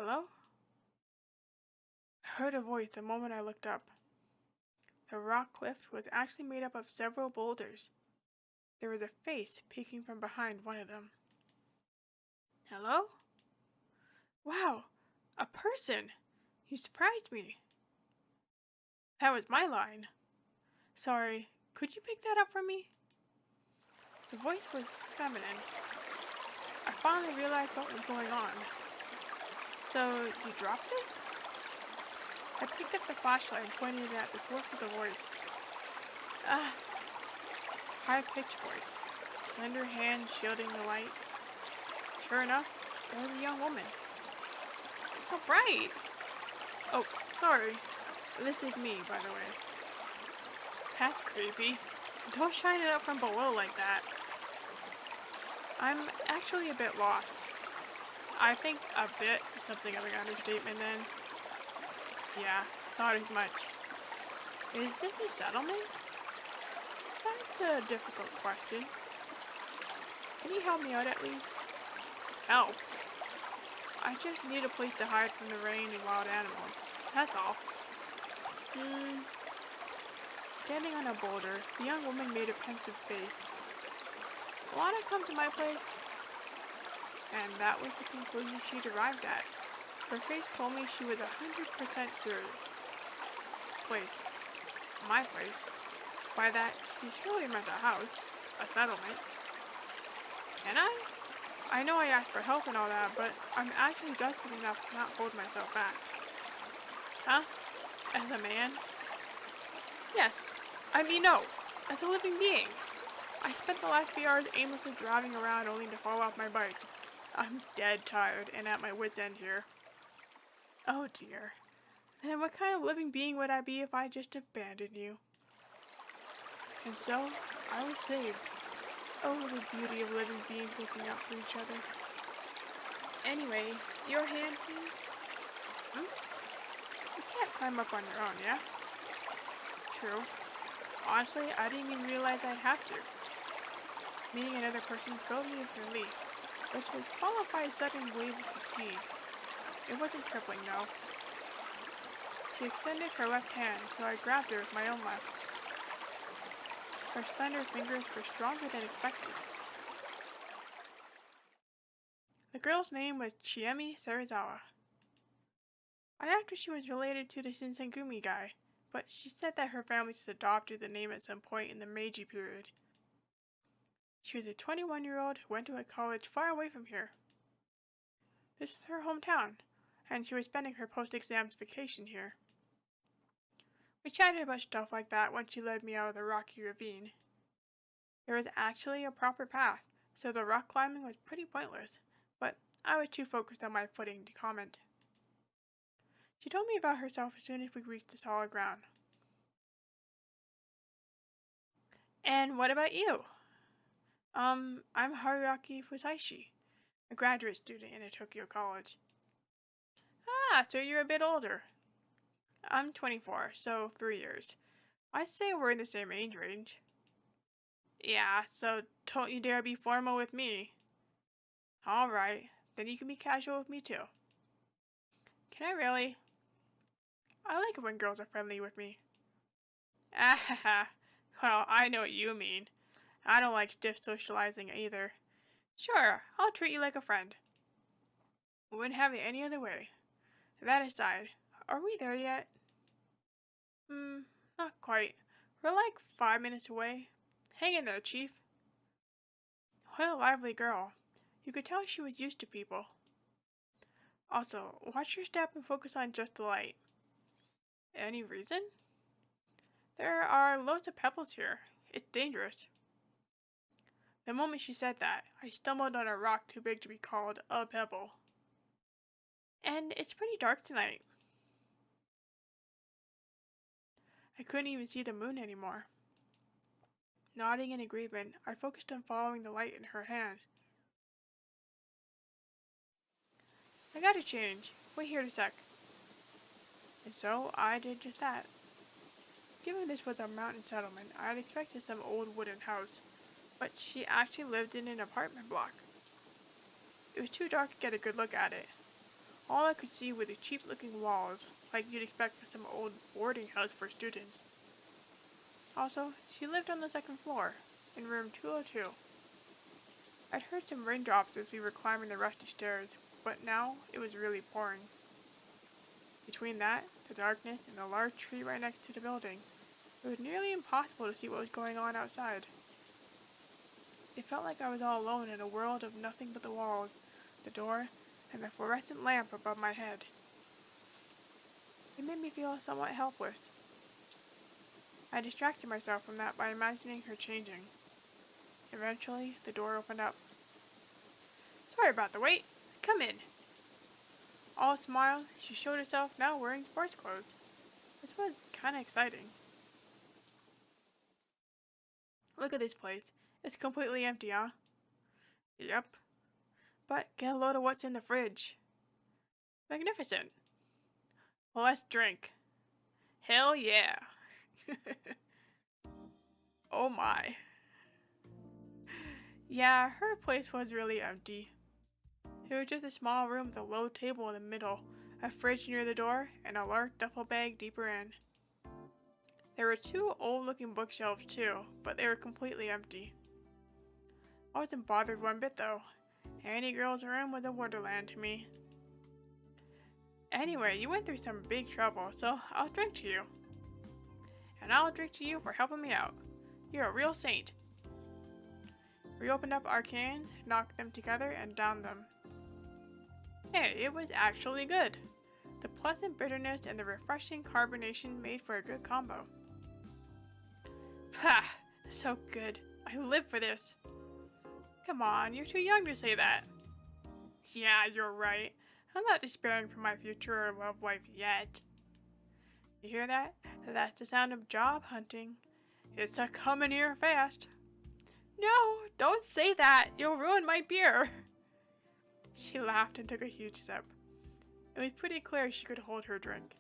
Hello? I heard a voice the moment I looked up. The rock cliff was actually made up of several boulders. There was a face peeking from behind one of them. Hello? Wow! A person! You surprised me. That was my line. Sorry, could you pick that up for me? The voice was feminine. I finally realized what was going on. So, you dropped this? I picked up the flashlight and pointed it at the source of the voice. Ah! High-pitched voice. Slender hand shielding the light. Sure enough, it was a young woman. It's so bright! Oh, sorry. This is me, by the way. That's creepy. Don't shine it up from below like that. I'm actually a bit lost. I think a bit is something of an understatement then. Yeah, thought as much. Is this a settlement? That's a difficult question. Can you help me out at least? Help? I just need a place to hide from the rain and wild animals. That's all. Standing on a boulder, the young woman made a pensive face. Wanna come to my place? And that was the conclusion she'd arrived at. Her face told me she was 100% serious. Place. My place. By that, she surely meant a house. A settlement. Can I? I know I asked for help and all that, but I'm actually desperate enough to not hold myself back. Huh? As a man? Yes. I mean, no. As a living being. I spent the last few hours aimlessly driving around only to fall off my bike. I'm dead tired and at my wit's end here. Oh dear. Then what kind of living being would I be if I just abandoned you? And so, I was saved. Oh, the beauty of living beings looking out for each other. Anyway, your hand, please? You can't climb up on your own, yeah? True. Honestly, I didn't even realize I'd have to. Meeting another person filled me with relief, which was followed by a sudden wave of fatigue. It wasn't crippling, though. She extended her left hand, so I grabbed her with my own left. Her slender fingers were stronger than expected. The girl's name was Chiemi Serizawa. I asked her she was related to the Shinsengumi guy, but she said that her family just adopted the name at some point in the Meiji period. She was a 21-year-old who went to a college far away from here. This is her hometown, and she was spending her post-exams vacation here. We chatted about stuff like that when she led me out of the rocky ravine. There was actually a proper path, so the rock climbing was pretty pointless, but I was too focused on my footing to comment. She told me about herself as soon as we reached the solid ground. And what about you? I'm Haruaki Fusaishi, a graduate student in a Tokyo college. Ah, so you're a bit older. I'm 24, so 3 years. I'd say we're in the same age range. Yeah, so don't you dare be formal with me. Alright, then you can be casual with me too. Can I really? I like it when girls are friendly with me. Ah ha ha. Well, I know what you mean. I don't like stiff socializing either. Sure, I'll treat you like a friend. Wouldn't have it any other way. That aside, are we there yet? Not quite. We're like 5 minutes away. Hang in there, Chief. What a lively girl. You could tell she was used to people. Also, watch your step and focus on just the light. Any reason? There are loads of pebbles here. It's dangerous. The moment she said that, I stumbled on a rock too big to be called a pebble. And it's pretty dark tonight. I couldn't even see the moon anymore. Nodding in agreement, I focused on following the light in her hand. I gotta change. Wait here a sec. And so, I did just that. Given this was a mountain settlement, I had expected some old wooden house, but she actually lived in an apartment block. It was too dark to get a good look at it. All I could see were the cheap-looking walls, like you'd expect from some old boarding house for students. Also, she lived on the second floor, in room 202. I'd heard some raindrops as we were climbing the rusty stairs, but now it was really pouring. Between that, the darkness, and the large tree right next to the building, it was nearly impossible to see what was going on outside. It felt like I was all alone in a world of nothing but the walls, the door, and the fluorescent lamp above my head. It made me feel somewhat helpless. I distracted myself from that by imagining her changing. Eventually, the door opened up. "Sorry about the wait. Come in." All smile, she showed herself now wearing sports clothes. This was kinda exciting. "Look at this place. It's completely empty, huh?" "Yep. But get a load of what's in the fridge." "Magnificent." "Well, let's drink." "Hell yeah." Oh my. Yeah, her place was really empty. It was just a small room with a low table in the middle, a fridge near the door, and a large duffel bag deeper in. There were 2 old-looking bookshelves too, but they were completely empty. I wasn't bothered one bit though. Any girl's room was a wonderland to me. "Anyway, you went through some big trouble, so I'll drink to you." "And I'll drink to you for helping me out. You're a real saint." We opened up our cans, knocked them together, and downed them. Hey, it was actually good. The pleasant bitterness and the refreshing carbonation made for a good combo. Pah! So good. I live for this. Come on, you're too young to say that. Yeah, you're right. I'm not despairing for my future or love life yet. You hear that? That's the sound of job hunting. It's a coming here fast. No, don't say that. You'll ruin my beer. She laughed and took a huge sip. It was pretty clear she could hold her drink.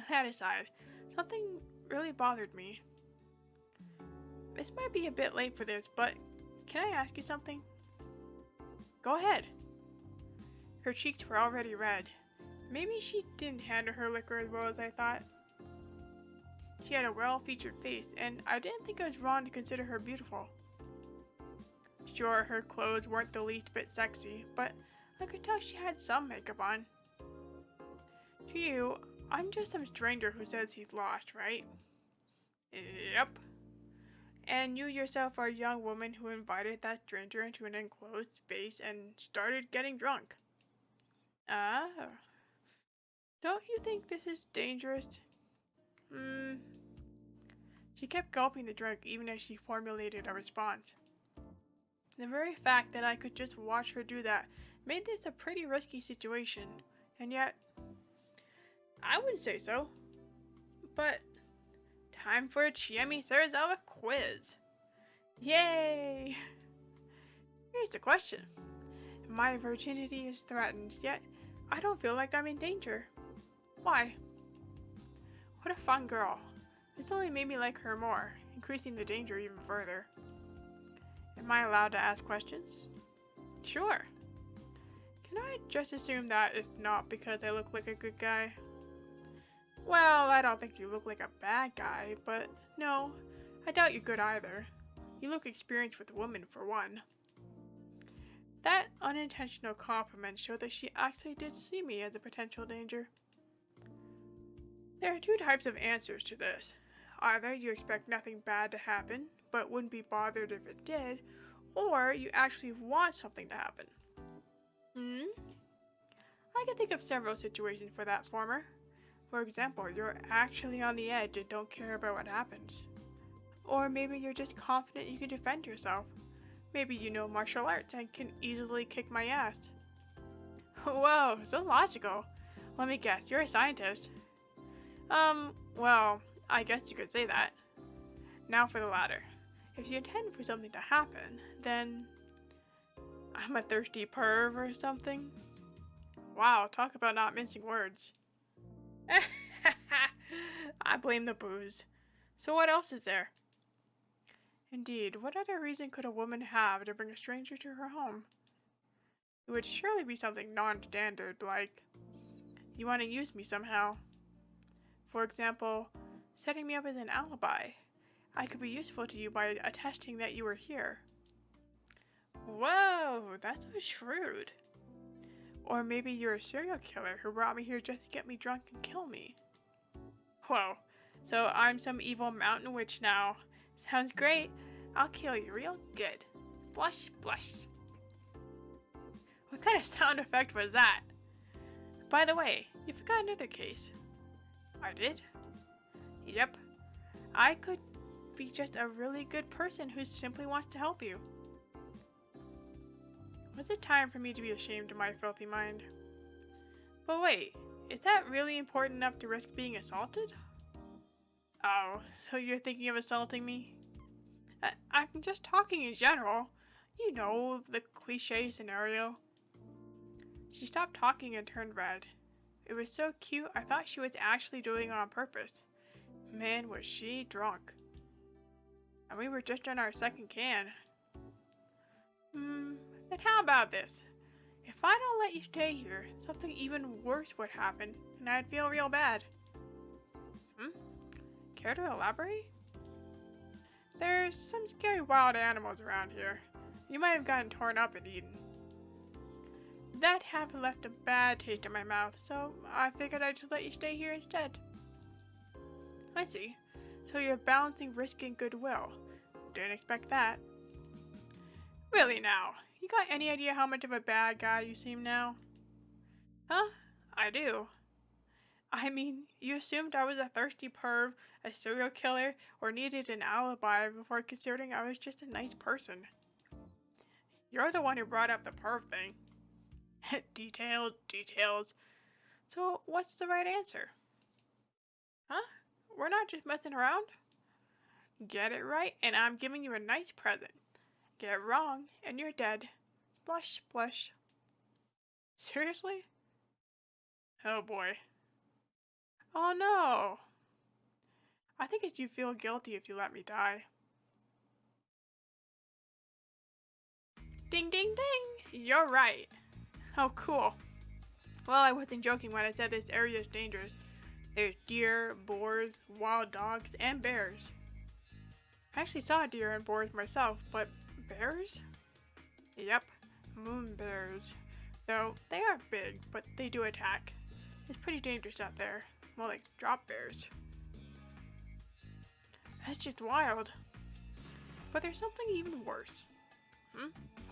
That aside, something really bothered me. This might be a bit late for this, but can I ask you something? Go ahead. Her cheeks were already red. Maybe she didn't handle her liquor as well as I thought. She had a well-featured face, and I didn't think it was wrong to consider her beautiful. Sure, her clothes weren't the least bit sexy, but I could tell she had some makeup on. To you, I'm just some stranger who says he's lost, right? Yep. And you yourself are a young woman who invited that stranger into an enclosed space and started getting drunk. Ah. Don't you think this is dangerous? She kept gulping the drink even as she formulated a response. The very fact that I could just watch her do that made this a pretty risky situation, and yet, I wouldn't say so. But, time for a Chiemi Sarazawa quiz. Yay! Here's the question. My virginity is threatened, yet I don't feel like I'm in danger. Why? What a fun girl. This only made me like her more, increasing the danger even further. Am I allowed to ask questions? Sure. Can I just assume that it's not because I look like a good guy? Well, I don't think you look like a bad guy, but no, I doubt you're good either. You look experienced with women for one. That unintentional compliment showed that she actually did see me as a potential danger. There are 2 types of answers to this. Either you expect nothing bad to happen, but wouldn't be bothered if it did, or you actually want something to happen. I can think of several situations for that former. For example, you're actually on the edge and don't care about what happens. Or maybe you're just confident you can defend yourself. Maybe you know martial arts and can easily kick my ass. Whoa, so logical. Let me guess, you're a scientist. Well, I guess you could say that. Now for the latter. If you intend for something to happen, then I'm a thirsty perv or something. Wow, talk about not mincing words. I blame the booze. So what else is there? Indeed, what other reason could a woman have to bring a stranger to her home? It would surely be something non-standard, like you want to use me somehow. For example, setting me up as an alibi. I could be useful to you by attesting that you were here. Whoa, that's so shrewd. Or maybe you're a serial killer who brought me here just to get me drunk and kill me. Whoa, so I'm some evil mountain witch now. Sounds great. I'll kill you real good. Blush, blush. What kind of sound effect was that? By the way, you forgot another case. I did? Yep. I could be just a really good person who simply wants to help you. Was it time for me to be ashamed of my filthy mind? But wait, is that really important enough to risk being assaulted? Oh, so you're thinking of assaulting me? I'm just talking in general. You know, the cliche scenario. She stopped talking and turned red. It was so cute, I thought she was actually doing it on purpose. Man, was she drunk. And we were just on our second can. Then how about this? If I don't let you stay here, something even worse would happen, and I'd feel real bad. Care to elaborate? There's some scary wild animals around here. You might have gotten torn up and eaten. That have left a bad taste in my mouth, so I figured I'd just let you stay here instead. I see. So you're balancing risk and goodwill. Didn't expect that. Really now, you got any idea how much of a bad guy you seem now? Huh? I do. I mean, you assumed I was a thirsty perv, a serial killer, or needed an alibi before considering I was just a nice person. You're the one who brought up the perv thing. Details. So, what's the right answer? Huh? We're not just messing around? Get it right, and I'm giving you a nice present. Get it wrong, and you're dead. Blush, blush. Seriously? Oh boy. Oh no! I think it's you feel guilty if you let me die. Ding ding ding! You're right. Oh cool. Well, I wasn't joking when I said this area is dangerous. There's deer, boars, wild dogs, and bears. I actually saw deer and boars myself, but bears? Yep, moon bears. Though they aren't big, but they do attack. It's pretty dangerous out there. More like drop bears. That's just wild. But there's something even worse.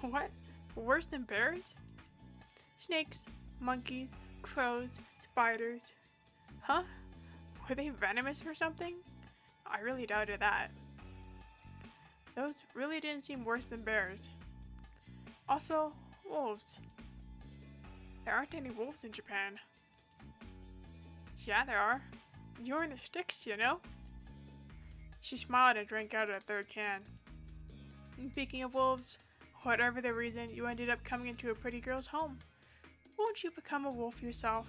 What? Worse than bears? Snakes, monkeys, crows, spiders. Huh? Were they venomous or something? I really doubted that. Those really didn't seem worse than bears. Also, wolves. There aren't any wolves in Japan. Yeah, there are. You're in the sticks, you know? She smiled and drank out of the third can. And speaking of wolves, whatever the reason, you ended up coming into a pretty girl's home. Won't you become a wolf yourself?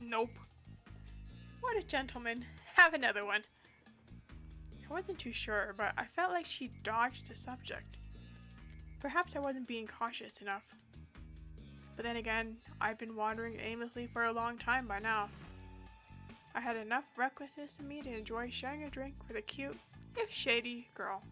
Nope. What a gentleman. Have another one. I wasn't too sure, but I felt like she dodged the subject. Perhaps I wasn't being cautious enough. But then again, I've been wandering aimlessly for a long time by now. I had enough recklessness in me to enjoy sharing a drink with a cute, if shady, girl.